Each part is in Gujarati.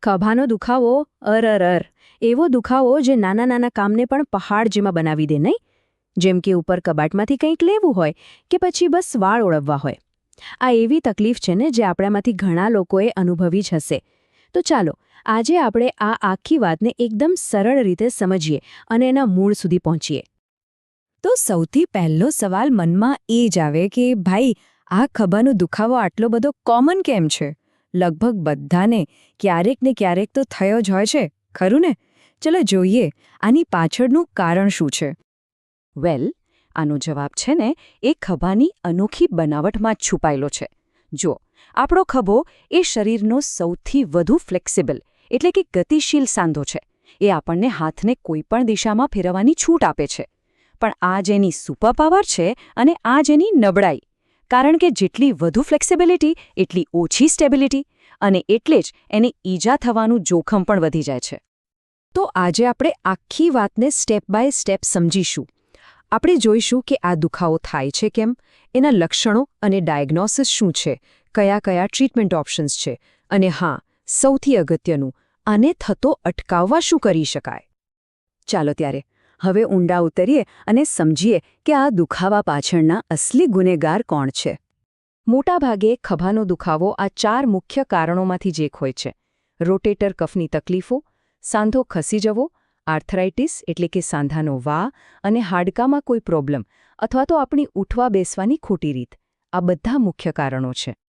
ખભાનો દુખાવો અરરર એવો દુખાવો જે નાના નાના કામને પણ પહાડ જેમાં બનાવી દે નહીં? જેમ કે ઉપર કબાટમાંથી કંઈક લેવું હોય કે પછી બસ વાળ ઓળવવા હોય. આ એવી તકલીફ છે ને જે આપણામાંથી ઘણા લોકોએ અનુભવી જ હશે. તો ચાલો આજે આપણે આ આખી વાતને એકદમ સરળ રીતે સમજીએ અને એના મૂળ સુધી પહોંચીએ. તો સૌથી પહેલો સવાલ મનમાં એ જ આવે કે ભાઈ આ ખભાનો દુખાવો આટલો બધો કોમન કેમ છે? લગભગ બધાને ક્યારેક ને ક્યારેક તો થયો જ હોય છે, ખરું ને? ચલો જોઈએ આની પાછળનું કારણ શું છે. વેલ, આનો જવાબ છે ને એ ખભાની અનોખી બનાવટમાં જ છુપાયેલો છે. જો આપણો ખભો એ શરીરનો સૌથી વધુ ફ્લેક્સિબલ એટલે કે ગતિશીલ સાંધો છે. એ આપણને હાથને કોઈપણ દિશામાં ફેરવવાની છૂટ આપે છે. પણ આ જ એની સુપરપાવર છે અને આ જ એની નબળાઈ. કારણ કે જેટલી વધુ ફ્લેક્સિબિલિટી એટલી ઓછી સ્ટેબિલિટી, અને એટલે જ એને ઈજા થવાનું જોખમ પણ વધી જાય છે. તો આજે આપણે આખી વાતને સ્ટેપ બાય સ્ટેપ સમજીશું. આપણે જોઈશું કે આ દુખાવો થાય છે કેમ, એના લક્ષણો અને ડાયગ્નોસિસ શું છે, કયા કયા ટ્રીટમેન્ટ ઓપ્શન્સ છે, અને હા, સૌથી અગત્યનું, આને થતો અટકાવવા શું કરી શકાય. ચાલો ત્યારે હવે ઊંડા ઉતરીએ અને સમજીએ કે આ દુખાવા પાછળના અસલી ગુનેગાર કોણ છે. મોટાભાગે ખભાનો દુખાવો આ 4 મુખ્ય કારણોમાંથી જ એક હોય છે. રોટેટર કફની તકલીફો, સાંધો ખસી જવો, આર્થરાઇટિસ એટલે કે સાંધાનો વા, અને હાડકામાં કોઈ પ્રોબ્લેમ અથવા તો આપણી ઉઠવા બેસવાની ખોટી રીત. આ બધા મુખ્ય કારણો છે.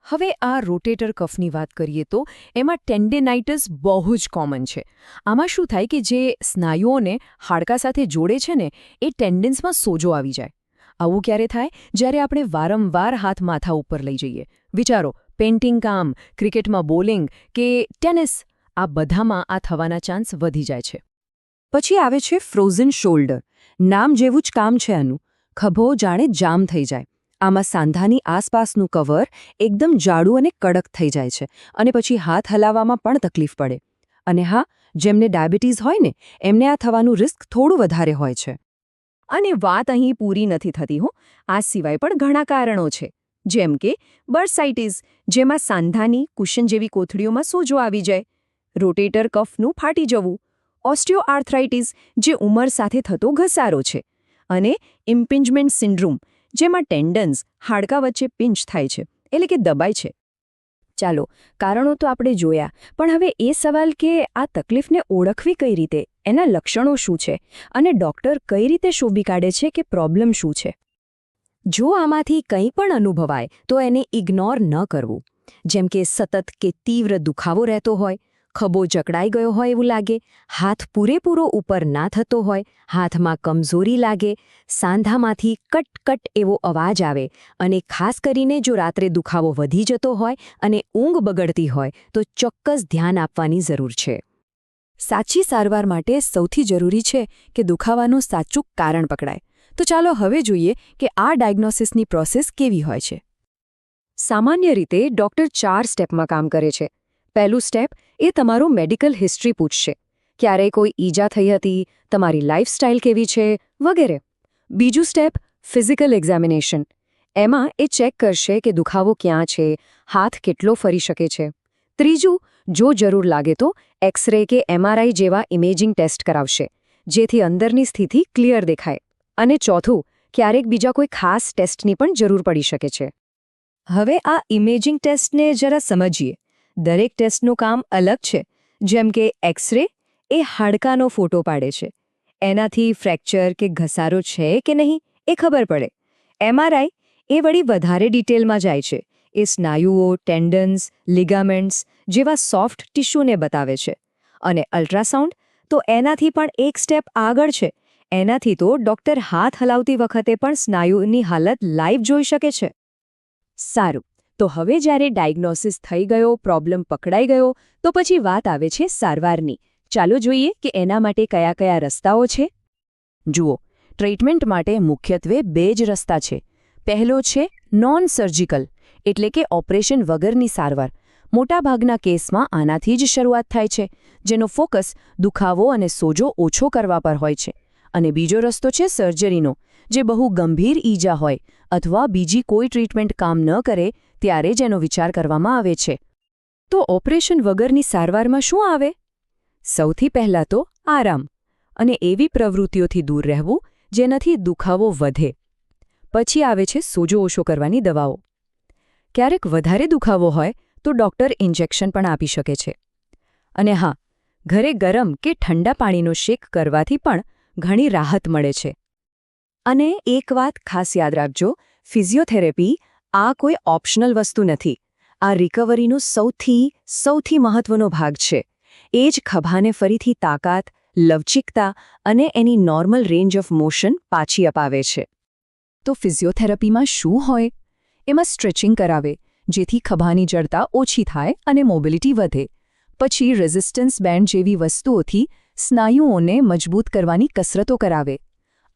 હવે આ રોટેટર કફની વાત કરીએ તો એમાં ટેન્ડેનાઇટિસ બહુ જ કોમન છે. આમાં શું થાય કે જે સ્નાયુઓને હાડકા સાથે જોડે છે ને એ ટેન્ડન્સમાં સોજો આવી જાય. આવું ક્યારે થાય? જ્યારે આપણે વારંવાર હાથ માથા ઉપર લઈ જઈએ. વિચારો, પેઇન્ટિંગ કામ, ક્રિકેટમાં બોલિંગ કે ટેનિસ, આ બધામાં આ થવાના ચાન્સ વધી જાય છે. પછી આવે છે ફ્રોઝન શોલ્ડર. નામ જેવું જ કામ છે આનું. ખભો જાણે જામ થઈ જાય. આમાં સાંધાની આસપાસનું કવર એકદમ જાડું અને કડક થઈ જાય છે અને પછી હાથ હલાવવામાં પણ તકલીફ પડે. અને હા, જેમને ડાયાબિટીસ હોય ને એમને આ થવાનું રિસ્ક થોડું વધારે હોય છે. અને વાત અહીં પૂરી નથી થતી હો. આ સિવાય પણ ઘણા કારણો છે, જેમ કે બર્સાઇટિસ, જેમાં સાંધાની કુશન જેવી કોથળીઓમાં સોજો આવી જાય, રોટેટર કફનું ફાટી જવું, ઓસ્ટિયોઆર્થરાઇટિસ, જે ઉંમર સાથે થતો ઘસારો છે, અને ઇમ્પિંજમેન્ટ સિન્ડ્રોમ, જેમાં ટેન્ડન્સ હાડકા વચ્ચે પિંચ થાય છે એટલે કે દબાય છે. ચાલો, કારણો તો આપણે જોયા, પણ હવે એ સવાલ કે આ તકલીફને ઓળખવી કઈ રીતે, એના લક્ષણો શું છે અને ડૉક્ટર કઈ રીતે શોધી કાઢે છે કે પ્રોબ્લેમ શું છે. જો આમાંથી કંઈ પણ અનુભવાય તો એને ઇગ્નોર ન કરવું. જેમ કે સતત કે તીવ્ર દુખાવો રહેતો હોય, ખભો જકડાઈ ગયો હોય એવું લાગે, હાથ પૂરેપૂરો ઉપર ના થતો હોય, હાથમાં કમજોરી લાગે, સાંધામાંથી કટ એવો અવાજ આવે, અને ખાસ કરીને જો રાત્રે દુખાવો વધી જતો હોય અને ઊંઘ બગડતી હોય તો ચોક્કસ ધ્યાન આપવાની જરૂર છે. સાચી સારવાર માટે સૌથી જરૂરી છે કે દુખાવાનું સાચું કારણ પકડાય. તો ચાલો હવે જોઈએ કે આ ડાયગ્નોસિસની પ્રોસેસ કેવી હોય છે. સામાન્ય રીતે ડૉક્ટર 4 સ્ટેપમાં કામ કરે છે. પહેલું સ્ટેપ એ તમારું મેડિકલ હિસ્ટ્રી પૂછશે. ક્યારેય કોઈ ઈજા થઈ હતી, તમારી લાઇફસ્ટાઇલ કેવી છે, વગેરે. બીજું સ્ટેપ ફિઝિકલ એક્ઝામિનેશન. એમાં એ ચેક કરશે કે દુખાવો ક્યાં છે, હાથ કેટલો ફરી શકે છે. ત્રીજું, જો જરૂર લાગે તો એક્સરે કે MRI જેવા ઇમેજિંગ ટેસ્ટ કરાવશે, જેથી અંદરની સ્થિતિ ક્લિયર દેખાય. અને ચોથું, ક્યારેક બીજા કોઈ ખાસ ટેસ્ટની પણ જરૂર પડી શકે છે. હવે આ ઇમેજિંગ ટેસ્ટને જરા સમજીએ. દરેક ટેસ્ટનું કામ અલગ છે. જેમ કે એક્સરે એ હાડકાનો ફોટો પાડે છે. એનાથી ફ્રેક્ચર કે ઘસારો છે કે નહીં એ ખબર પડે. MRI એ વળી વધારે ડિટેલમાં જાય છે. એ સ્નાયુઓ, ટેન્ડન્સ, લિગામેન્ટ્સ જેવા સોફ્ટ ટિશ્યુને બતાવે છે. અને અલ્ટ્રાસાઉન્ડ તો એનાથી પણ એક સ્ટેપ આગળ છે. એનાથી તો ડૉક્ટર હાથ હલાવતી વખતે પણ સ્નાયુની હાલત લાઈવ જોઈ શકે છે. સારું, તો હવે જ્યારે ડાયગ્નોસિસ થઈ ગયો, પ્રોબ્લેમ પકડાઈ ગયો, તો પછી વાત આવે છે સારવારની. ચાલો જોઈએ કે એના માટે કયા કયા રસ્તાઓ છે. જુઓ, ટ્રીટમેન્ટ માટે મુખ્યત્વે 2 જ રસ્તા છે. પહેલો છે નોન સર્જિકલ એટલે કે ઓપરેશન વગરની સારવાર. મોટાભાગના કેસમાં આનાથી જ શરૂઆત થાય છે, જેનો ફોકસ દુખાવો અને સોજો ઓછો કરવા પર હોય છે. અને બીજો રસ્તો છે સર્જરીનો, જે બહુ ગંભીર ઈજા હોય અથવા બીજી કોઈ ટ્રીટમેન્ટ કામ ન કરે ત્યારે જ એનો વિચાર કરવામાં આવે છે. તો ઓપરેશન વગરની સારવારમાં શું આવે? સૌથી પહેલાં તો આરામ અને એવી પ્રવૃત્તિઓથી દૂર રહેવું જેનાથી દુખાવો વધે. પછી આવે છે સોજો ઓછો કરવાની દવાઓ. ક્યારેક વધારે દુખાવો હોય તો ડૉક્ટર ઇન્જેક્શન પણ આપી શકે છે. અને હા, ઘરે ગરમ કે ઠંડા પાણીનો શેક કરવાથી પણ ઘણી રાહત મળે છે. અને એક વાત ખાસ યાદ રાખજો, ફિઝિયોથેરેપી આ કોઈ ઓપ્શનલ વસ્તુ નથી. આ રિકવરીનો સૌથી મહત્વનો ભાગ છે. એ જ ખભાને ફરીથી તાકાત, લવચિકતા અને એની નોર્મલ રેન્જ ઓફ મોશન પાછી અપાવે છે. તો ફિઝિયોથેરાપીમાં શું હોય? એમાં સ્ટ્રેચિંગ કરાવે, જેથી ખભાની જડતા ઓછી થાય અને મોબિલિટી વધે. પછી રેઝિસ્ટન્સ બેન્ડ જેવી વસ્તુઓથી સ્નાયુઓને મજબૂત કરવાની કસરતો કરાવે.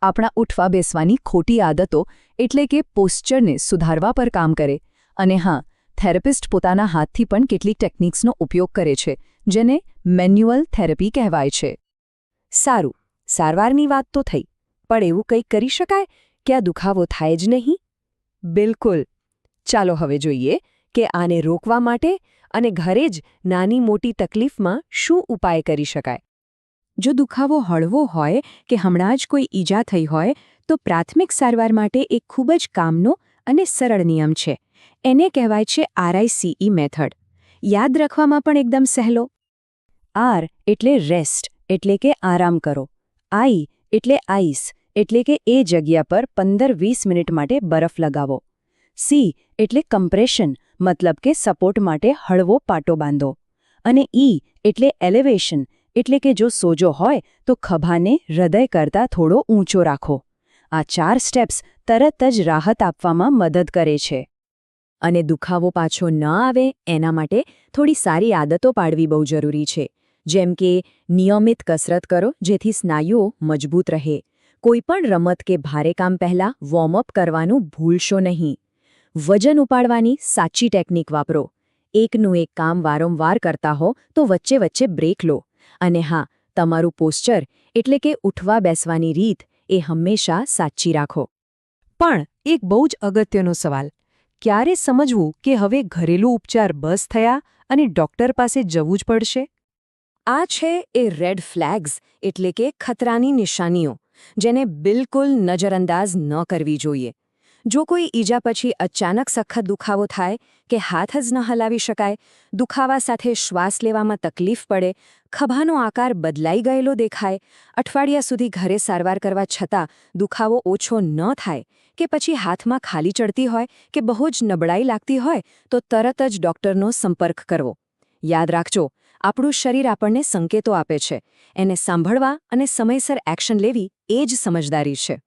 આપણા ઉઠવા બેસવાની ખોટી આદતો એટલે કે પોસ્ચરને સુધારવા પર કામ કરે. અને હા, થેરેપિસ્ટ પોતાના હાથથી પણ કેટલીક ટેકનિક્સનો ઉપયોગ કરે છે, જેને મેન્યુઅલ થેરેપી કહેવાય છે. સારું, સારવારની વાત તો થઈ, પણ એવું કંઈક કરી શકાય કે આ દુખાવો થાય જ નહીં? બિલકુલ. ચાલો હવે જોઈએ કે આને રોકવા માટે અને ઘરે જ નાની મોટી તકલીફમાં શું ઉપાય કરી શકાય. જો દુખાવો હળવો હોય કે હમણાં જ કોઈ ઈજા થઈ હોય તો પ્રાથમિક સારવાર માટે એક ખૂબ જ કામનો અને સરળ નિયમ છે. એને કહેવાય છે RICE મેથડ. યાદ રાખવામાં પણ એકદમ સહેલો. R એટલે રેસ્ટ એટલે કે આરામ કરો. I એટલે આઈસ એટલે કે એ જગ્યા પર 15-20 મિનિટ માટે બરફ લગાવો. C એટલે કમ્પ્રેશન મતલબ કે સપોર્ટ માટે હળવો પાટો બાંધો. અને E એટલે એલિવેશન એટલે કે જો સોજો હોય તો ખભાને હૃદય કરતાં થોડો ઊંચો રાખો. આ 4 સ્ટેપ્સ તરત જ રાહત આપવામાં મદદ કરે છે. અને દુખાવો પાછો ન આવે એના માટે થોડી સારી આદતો પાડવી બહુ જરૂરી છે. જેમ કે નિયમિત કસરત કરો જેથી સ્નાયુઓ મજબૂત રહે. કોઈપણ રમત કે ભારે કામ પહેલાં વોર્મઅપ કરવાનું ભૂલશો નહીં. વજન ઉપાડવાની સાચી ટેકનિક વાપરો. એકનું એક કામ વારંવાર કરતા હો તો વચ્ચે વચ્ચે બ્રેક લો. અને હા, તમારું પોસ્ચર એટલે કે ઉઠવા બેસવાની રીત એ હંમેશા સાચી રાખો. પણ એક બહુ જ અગત્યનો સવાલ, ક્યારે સમજવું કે હવે ઘરેલું ઉપચાર બસ થયા અને ડૉક્ટર પાસે જવું જ પડશે? આ છે એ રેડ ફ્લેગ્સ એટલે કે ખતરાની નિશાનીઓ, જેને બિલકુલ નજરઅંદાજ ન કરવી જોઈએ. જો કોઈ ઈજા પછી અચાનક સખત દુખાવો થાય કે હાથ જ ન હલાવી શકાય, દુખાવા સાથે શ્વાસ લેવામાં તકલીફ પડે, ખભાનો આકાર બદલાઈ ગયેલો દેખાય, અઠવાડિયા સુધી ઘરે સારવાર કરવા છતાં દુખાવો ઓછો ન થાય કે પછી હાથમાં ખાલી ચડતી હોય કે બહુ જ નબળાઈ લાગતી હોય તો તરત જ ડૉક્ટરનો સંપર્ક કરવો. યાદ રાખજો, આપણું શરીર આપણને સંકેતો આપે છે. એને સાંભળવા અને સમયસર એક્શન લેવી એ જ સમજદારી છે.